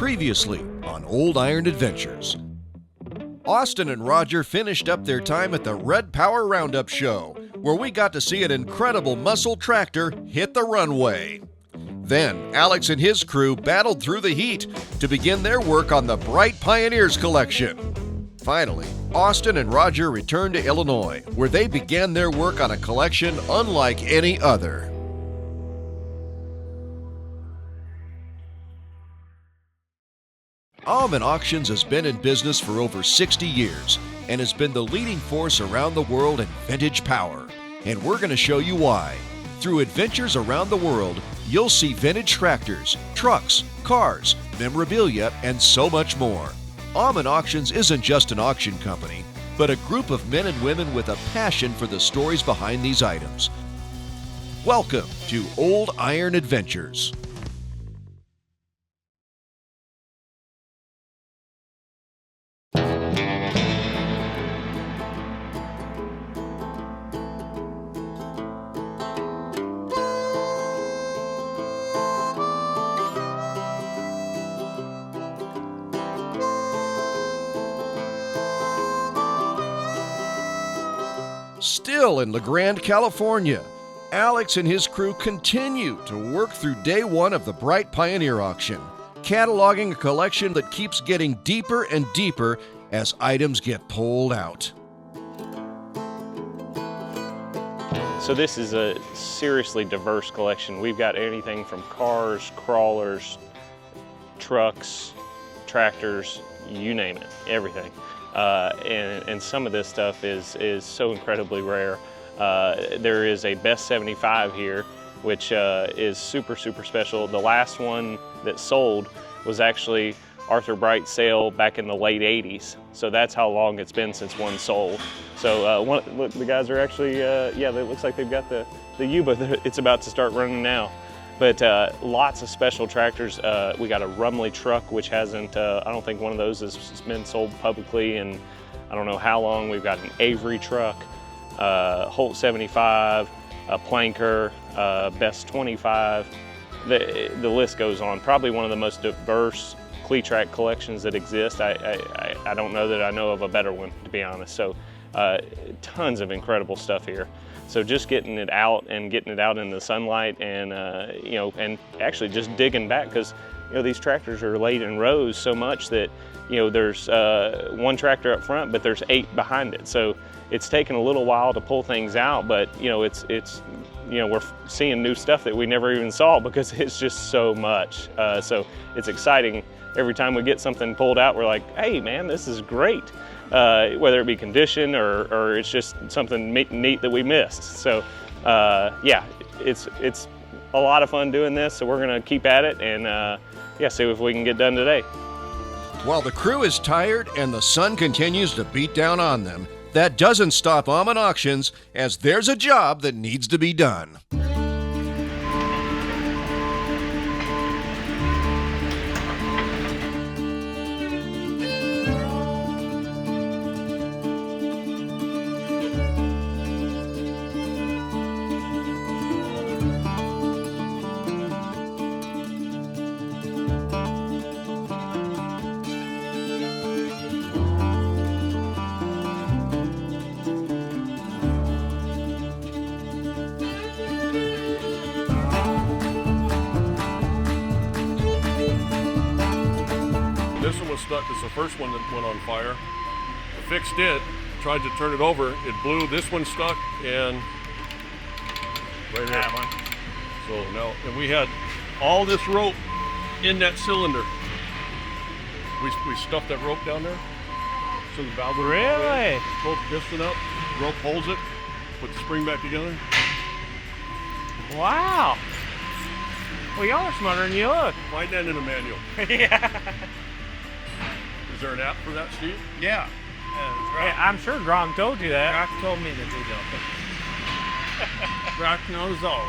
Previously on Old Iron Adventures. Austin and Roger finished up their time at the Red Power Roundup Show, where we got to see an incredible muscle tractor hit the runway. Then, Alex and his crew battled through the heat to begin their work on the Bright Pioneers collection. Finally, Austin and Roger returned to Illinois, where they began their work on a collection unlike any other. Aumann Auctions has been in business for over 60 years and has been the leading force around the world in vintage power. And we're going to show you why. Through adventures around the world, you'll see vintage tractors, trucks, cars, memorabilia, and so much more. Aumann Auctions isn't just an auction company, but a group of men and women with a passion for the stories behind these items. Welcome to Old Iron Adventures. Still in La Grande, California, Alex and his crew continue to work through day one of the Bright Pioneer auction, cataloging a collection that keeps getting deeper and deeper as items get pulled out. So this is a seriously diverse collection. We've got anything from cars, crawlers, trucks, tractors, you name it, everything. And some of this stuff is so incredibly rare. There is a Best 75 here, which is super special. The last one that sold was actually Arthur Bright's sale back in the late 80s. So that's how long it's been since one sold. So look, the guys are actually, yeah, it looks like they've got the U-boat. It's about to start running now. But lots of special tractors. We got a Rumley truck, which hasn't, I don't think one of those has been sold publicly in I don't know how long. We've got an Avery truck, Holt 75, a Planker, Best 25. The list goes on. Probably one of the most diverse Cletrac collections that exist. I don't know that I know of a better one, to be honest. So tons of incredible stuff here. So just getting it out and getting it out in the sunlight and, you know, and actually just digging back because, you know, these tractors are laid in rows so much that, you know, there's one tractor up front, but there's 8 behind it. So it's taken a little while to pull things out, but, you know, it's you know, we're seeing new stuff that we never even saw because it's just so much. So it's exciting. Every time we get something pulled out, we're like, hey man, this is great. Whether it be condition or it's just something neat that we missed. So yeah, it's a lot of fun doing this, so we're gonna keep at it and yeah, see if we can get done today. While the crew is tired and the sun continues to beat down on them, that doesn't stop Aumann Auctions, as there's a job that needs to be done. This one was stuck. It's the first one that went on fire. I fixed it, tried to turn it over, it blew. This one stuck and right here. So now, and we had all this rope in that cylinder. We stuffed that rope down there. So the valve would Really? Rope piston up, rope holds it, put the spring back together. Wow. Well, y'all are smarter than you look. Find that in a manual. Yeah. Is there an app for that, Steve? Yeah. Yeah, I'm sure Gronk told you that. Brock told me to do that. Brock knows all.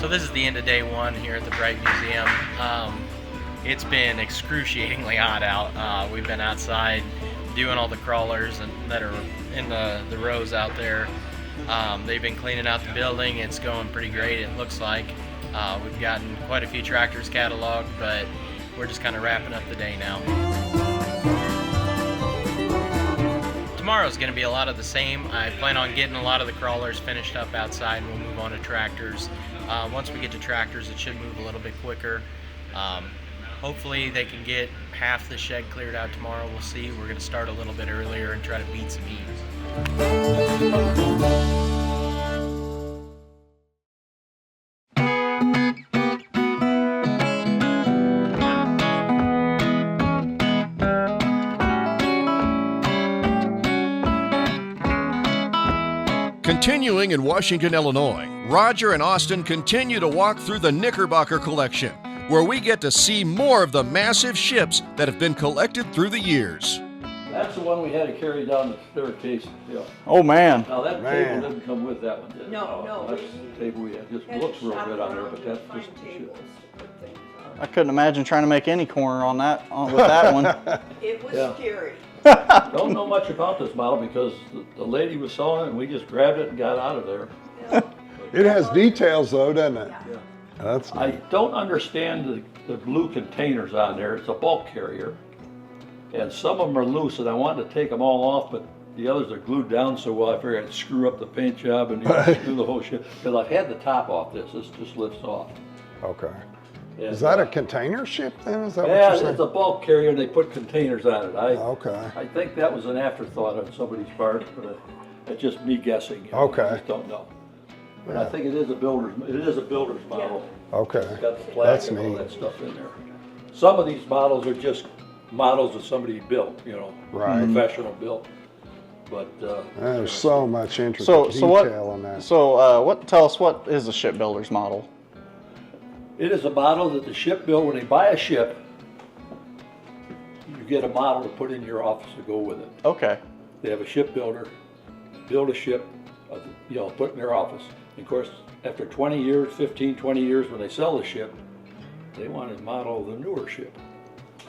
So this is the end of day one here at the Bright Museum. It's been excruciatingly hot out. We've been outside doing all the crawlers that are in the rows out there. They've been cleaning out the building. It's going pretty great, it looks like. We've gotten quite a few tractors cataloged, but we're just kind of wrapping up the day now. Tomorrow's going to be a lot of the same. I plan on getting a lot of the crawlers finished up outside, and we'll move on to tractors. Once we get to tractors, it should move a little bit quicker. Hopefully they can get half the shed cleared out tomorrow. We'll see. We're going to start a little bit earlier and try to beat some heat. Continuing in Washington, Illinois, Roger and Austin continue to walk through the Knickerbocker collection, where we get to see more of the massive ships that have been collected through the years. That's the one we had to carry down the staircase. Yeah. Oh man. Now that table didn't come with that one, did it? No. That's the table we had. Just looks real good on there, but that's just the ship. I couldn't imagine trying to make any corner on that with that one. It was scary. Don't know much about this model because the lady was selling it and we just grabbed it and got out of there. It has details though, doesn't it? Yeah. That's I neat. don't understand the blue containers on there. It's a bulk carrier. And some of them are loose and I wanted to take them all off, but the others are glued down so well I figured I'd screw up the paint job and screw the whole shit. Because I've had the top off this. This just lifts off. Okay. And, Is that a container ship then? Is that what yeah, you're saying? it's a bulk carrier and they put containers on it. Okay. I think that was an afterthought on somebody's part, but it's just me guessing. You know, Okay. I just don't know. But I think it is a builder's model. Okay. It's got the flag That's and all neat. that stuff in there. Some of these models are just models that somebody built, you know, Right. professional built. But There's so much intricate So detail on that. tell us, what is a shipbuilder's model? it is a model that the shipbuilder, when they buy a ship, you get a model to put in your office to go with it. Okay. They have a shipbuilder build a ship, put in their office. And of course, after 20 years, 15, 20 years, when they sell the ship, they want to model the newer ship.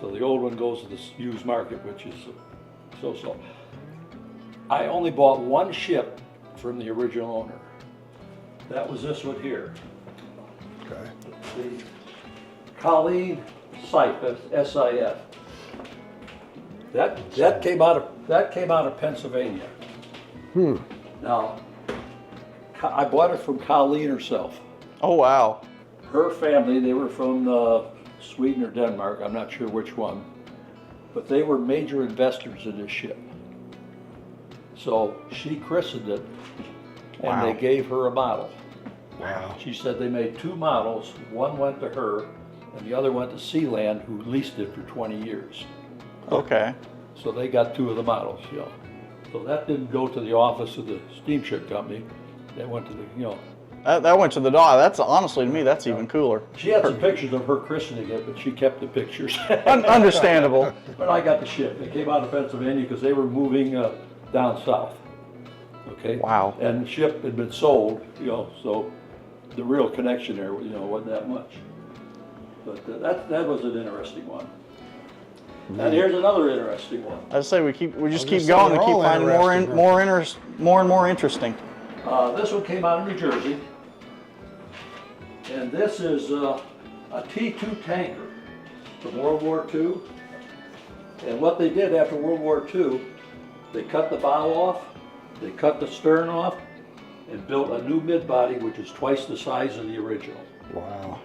So the old one goes to the used market, which is so-so. I only bought one ship from the original owner. That was this one here. Okay. The Colleen Sif, S-I-F. That came out of Pennsylvania. Now, I bought it from Colleen herself. Oh wow. Her family, they were from Sweden or Denmark, I'm not sure which one, but they were major investors in this ship. So she christened it, and they gave her a model. Wow. She said they made two models, one went to her, and the other went to Sealand, who leased it for 20 years. Okay. So they got two of the models, So that didn't go to the office of the steamship company, that went to the, That went to the dock. That's honestly, to me, that's even cooler. She had some pictures of her christening it, but she kept the pictures. Understandable. But I got the ship. It came out of Pennsylvania because they were moving down south. Okay. Wow. And the ship had been sold, so the real connection there, wasn't that much. But that was an interesting one. And here's another interesting one. I say we just keep say going and they're keep all finding interesting, more and more interesting. This one came out of New Jersey. And this is a T2 tanker from World War II. And what they did after World War II, they cut the bow off, they cut the stern off, and built a new mid-body which is twice the size of the original. Wow.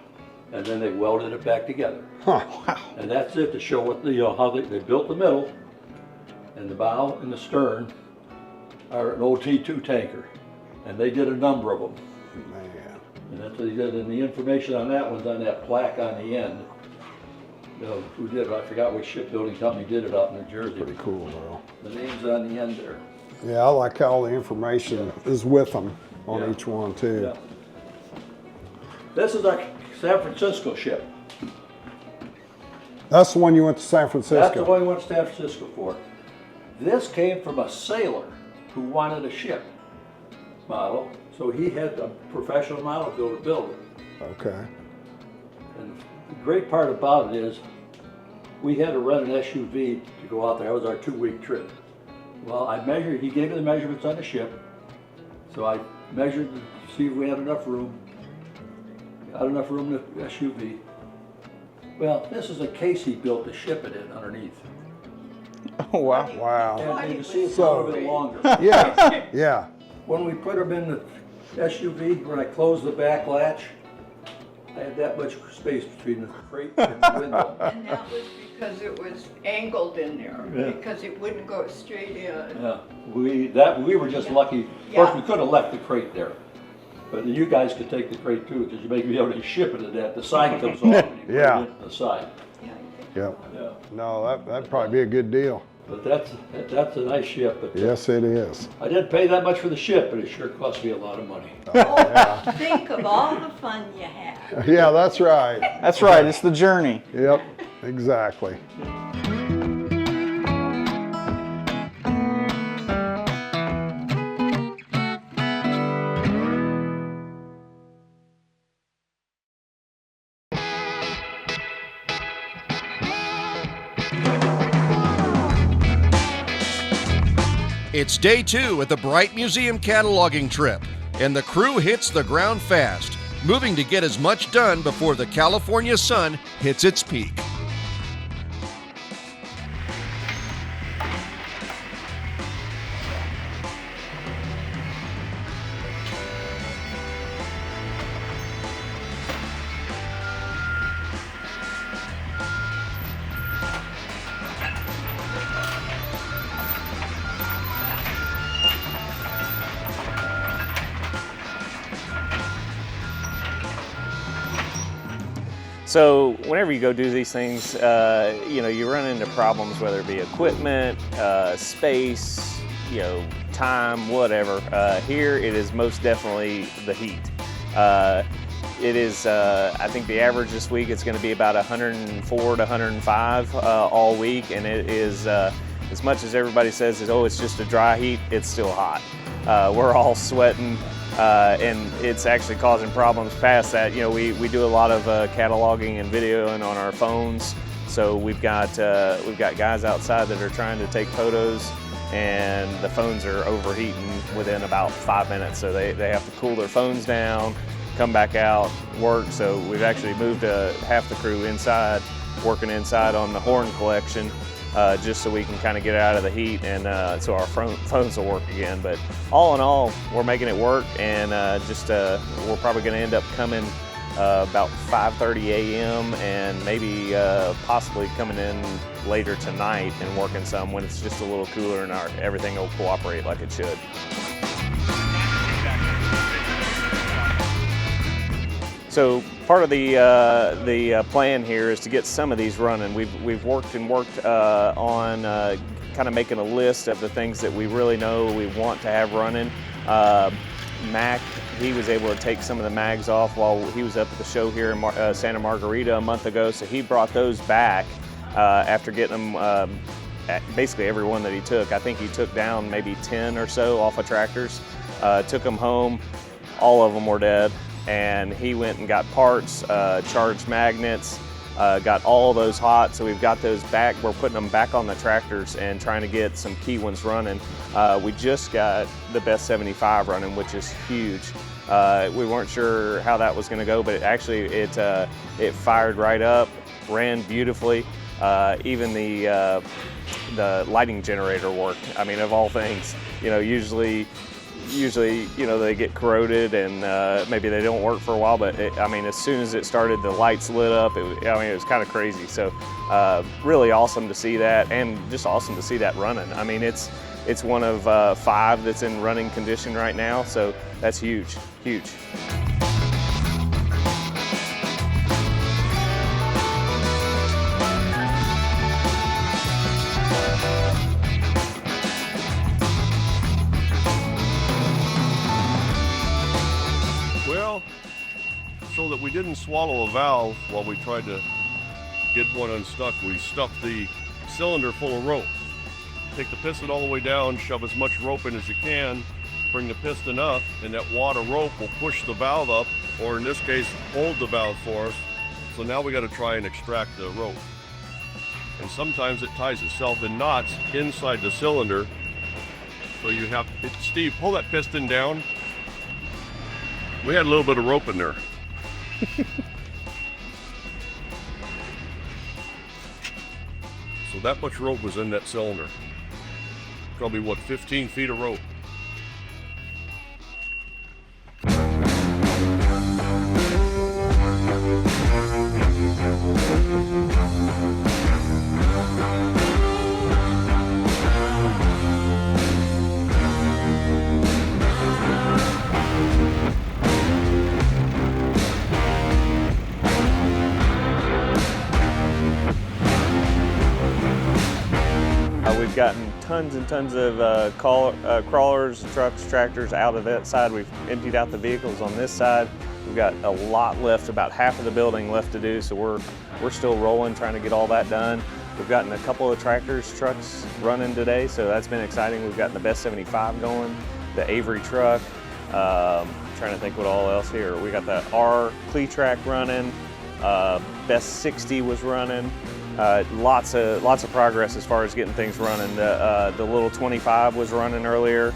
And then they welded it back together. Huh. And that's it, to show what how they built the middle, and the bow and the stern are an old T2 tanker. And they did a number of them. Man. And that's what he did, and the information on that one's on that plaque on the end. Who did it? I forgot which shipbuilding company did it out in New Jersey. Pretty cool though. The name's on the end there. Yeah, I like how all the information is with them on Yeah. each one too. Yeah. This is our San Francisco ship. That's the one you went to San Francisco. That's the one we went to San Francisco for. This came from a sailor who wanted a ship model, so he had a professional model builder build it. Okay. And the great part about it is we had to rent an SUV to go out there. That was our 2-week trip. Well, he gave me the measurements on the ship, so I measured to see if we have enough room. Got enough room in the SUV. Well, this is a case he built to ship it in underneath. Oh, wow. Wow. And you can see it's a little bit longer. Yeah, yeah. When we put them in the SUV, when I closed the back latch, I had that much space between the crate and the window. And that was because it was angled in there, Yeah. because it wouldn't go straight in. Yeah, we were just lucky. Of course, we could have left the crate there, but you guys could take the crate too, because you may be able to ship it to that. The side comes off and you put Yeah. it in the side. Yep. Yeah, No, that'd probably be a good deal. but that's a nice ship. But Yes, it is. I didn't pay that much for the ship, but it sure cost me a lot of money. Oh, think of all the fun you had. Yeah, that's right. That's right, it's the journey. Yep, exactly. It's day 2 at the Bright Museum cataloging trip, and the crew hits the ground fast, moving to get as much done before the California sun hits its peak. So whenever you go do these things, you know, you run into problems, whether it be equipment, space, you know, time, whatever. Here it is most definitely the heat. It is, I think the average this week it's going to be about 104 to 105 all week, and it is, as much as everybody says that, oh, it's just a dry heat, it's still hot. We're all sweating. And it's actually causing problems past that. You know, we do a lot of cataloging and videoing on our phones. So we've got guys outside that are trying to take photos, and the phones are overheating within about 5 minutes. So they have to cool their phones down, come back out, work. So we've actually moved half the crew inside, working inside on the horn collection. Just so we can kind of get out of the heat, and so our phones will work again. But all in all, we're making it work, and we're probably going to end up coming about 5:30 a.m. and maybe possibly coming in later tonight and working some when it's just a little cooler and everything will cooperate like it should. So part of the plan here is to get some of these running. We've worked on kind of making a list of the things that we really know we want to have running. Mac, he was able to take some of the mags off while he was up at the show here in Santa Margarita a month ago, so he brought those back after getting them, basically every one that he took. I think he took down maybe 10 or so off of tractors, took them home, all of them were dead. And he went and got parts, charged magnets, got all those hot. So we've got those back. We're putting them back on the tractors and trying to get some key ones running. We just got the Best 75 running, which is huge. We weren't sure how that was going to go, but it fired right up, ran beautifully. Even the lighting generator worked. I mean, of all things, you know, usually, you know, they get corroded and maybe they don't work for a while, but I mean, as soon as it started, the lights lit up. It was kind of crazy. So really awesome to see that, and just awesome to see that running. I mean, it's one of 5 that's in running condition right now, so that's huge, huge. So that we didn't swallow a valve while we tried to get one unstuck, we stuffed the cylinder full of rope. Take the piston all the way down, shove as much rope in as you can, bring the piston up, and that wad of rope will push the valve up, or in this case, hold the valve for us. So now we got to try and extract the rope. And sometimes it ties itself in knots inside the cylinder. So you have, Steve, pull that piston down. We had a little bit of rope in there. So that much rope was in that cylinder. Probably, what, 15 feet of rope. We've gotten tons and tons of crawlers, trucks, tractors out of that side. We've emptied out the vehicles on this side. We've got a lot left, about half of the building left to do, so we're still rolling, trying to get all that done. We've gotten a couple of tractors, trucks running today, so that's been exciting. We've gotten the Best 75 going, the Avery truck. Trying to think what all else here. We got the R Cle-Track running. Best 60 was running. Lots of progress as far as getting things running. The little 25 was running earlier.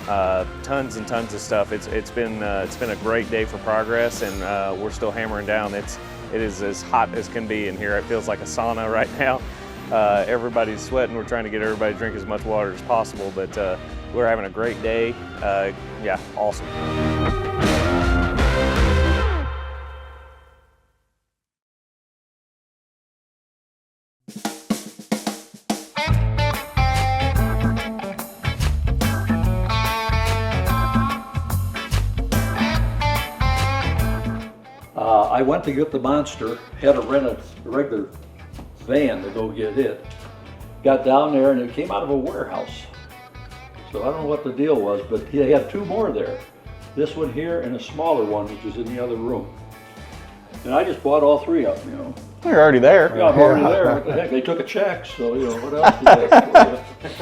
Tons and tons of stuff. It's been a great day for progress, and we're still hammering down. It is as hot as can be in here. It feels like a sauna right now. Everybody's sweating. We're trying to get everybody to drink as much water as possible, but we're having a great day. Yeah, awesome. I went to get the Monster, had to rent a regular van to go get it. Got down there and it came out of a warehouse. So I don't know what the deal was, but he had two more there. This one here and a smaller one, which was in the other room. And I just bought all three of them, you know. You're already there. Yeah, I'm already there. What the heck? They took a check, so, you know, what else did they?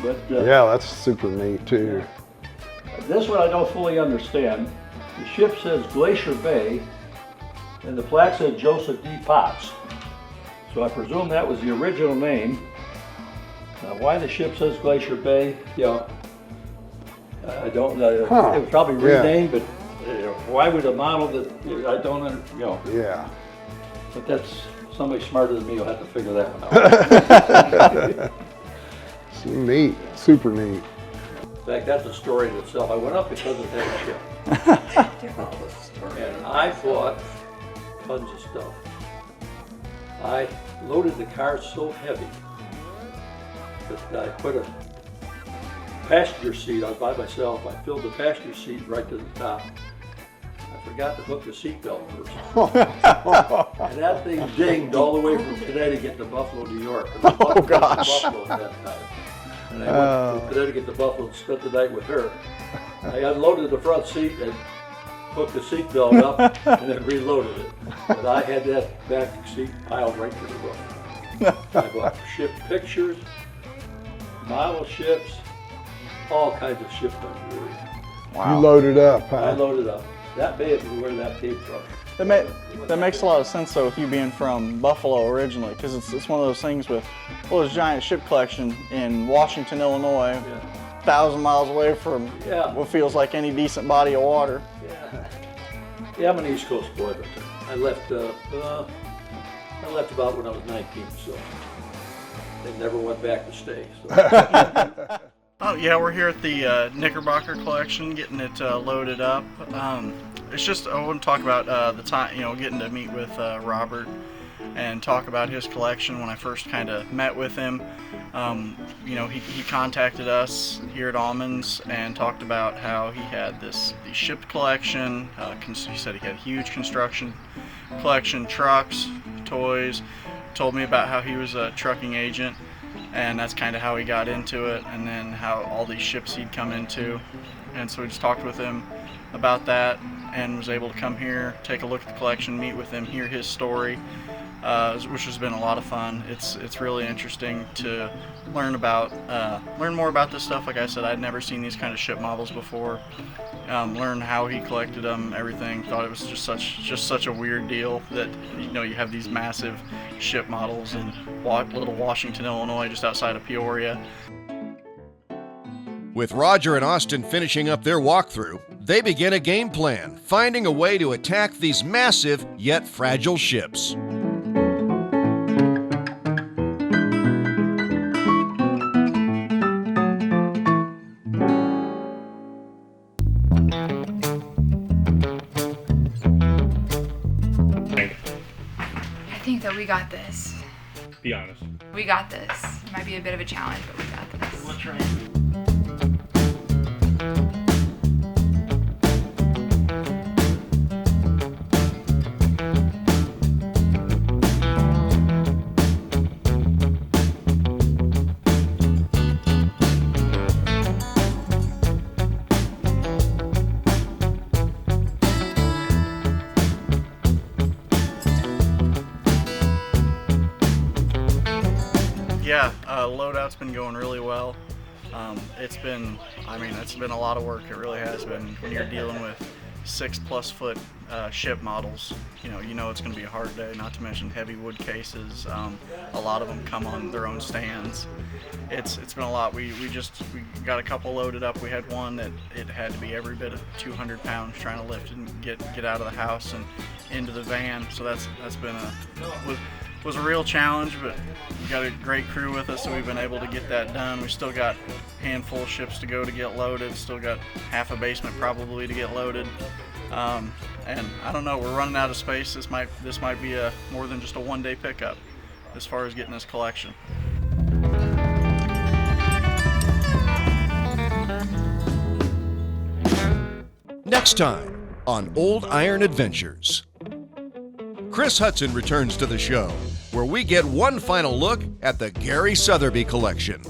But, yeah, that's super neat too. This one I don't fully understand. The ship says Glacier Bay, and the plaque said Joseph D. Potts. So I presume that was the original name. Now, why the ship says Glacier Bay, you know, I don't know. It was probably renamed, but why would a model that, I don't, you know. Yeah. But that's, somebody smarter than me will have to figure that one out. It's neat, super neat. In fact, that's a story in itself. I went up because of that ship. And I bought tons of stuff. I loaded the car so heavy that I put a passenger seat on by myself. I filled the passenger seat right to the top. I forgot to hook the seatbelt first. And that thing dinged all the way from Connecticut to Buffalo, New York. Oh gosh. Buffalo at that time. And I went from Connecticut to Buffalo and spent the night with her. I unloaded the front seat and hooked the seatbelt up and then reloaded it. But I had that back seat piled right to the roof. I bought ship pictures, model ships, all kinds of ship memory. Wow. You loaded up, huh? I loaded up. That may have been where that came from. That makes a lot of sense though, with you being from Buffalo originally, because it's one of those things with, well, there's a giant ship collection in Washington, Illinois, 1,000 miles away from what feels like any decent body of water. Yeah, I'm an East Coast boy, but I left about when I was 19, so they never went back to stay. So. Oh yeah, we're here at the Knickerbocker collection, getting it loaded up. It's just, I want to talk about the time, you know, getting to meet with Robert and talk about his collection. When I first kind of met with him, you know, he contacted us here at Aumann's and talked about how he had the ship collection. He said he had a huge construction collection, trucks, toys. Told me about how he was a trucking agent, and that's kind of how he got into it, and then how all these ships he'd come into. And so we just talked with him about that and was able to come here, take a look at the collection, meet with him, hear his story, which has been a lot of fun. It's really interesting to learn more about this stuff. Like I said, I'd never seen these kind of ship models before. Learn how he collected them, everything. Thought it was just such a weird deal that, you know, you have these massive ship models in little Washington, Illinois, just outside of Peoria. With Roger and Austin finishing up their walkthrough, They begin a game plan, finding a way to attack these massive yet fragile ships. I think that we got this. Be honest. We got this. It might be a bit of a challenge, but we got this. Let's try. Yeah, loadout's been going really well. It's been a lot of work. It really has been. When you're dealing with 6+ foot ship models, you know it's going to be a hard day. Not to mention heavy wood cases. A lot of them come on their own stands. It's been a lot. We got a couple loaded up. We had one that it had to be every bit of 200 pounds trying to lift and get out of the house and into the van. So that's been was a real challenge, but we got a great crew with us, so we've been able to get that done. We still got a handful of ships to go to get loaded, still got half a basement probably to get loaded. And I don't know, we're running out of space. This might be more than just a one-day pickup as far as getting this collection. Next time on Old Iron Adventures. Chris Hudson returns to the show, where we get one final look at the Gary Sotheby collection.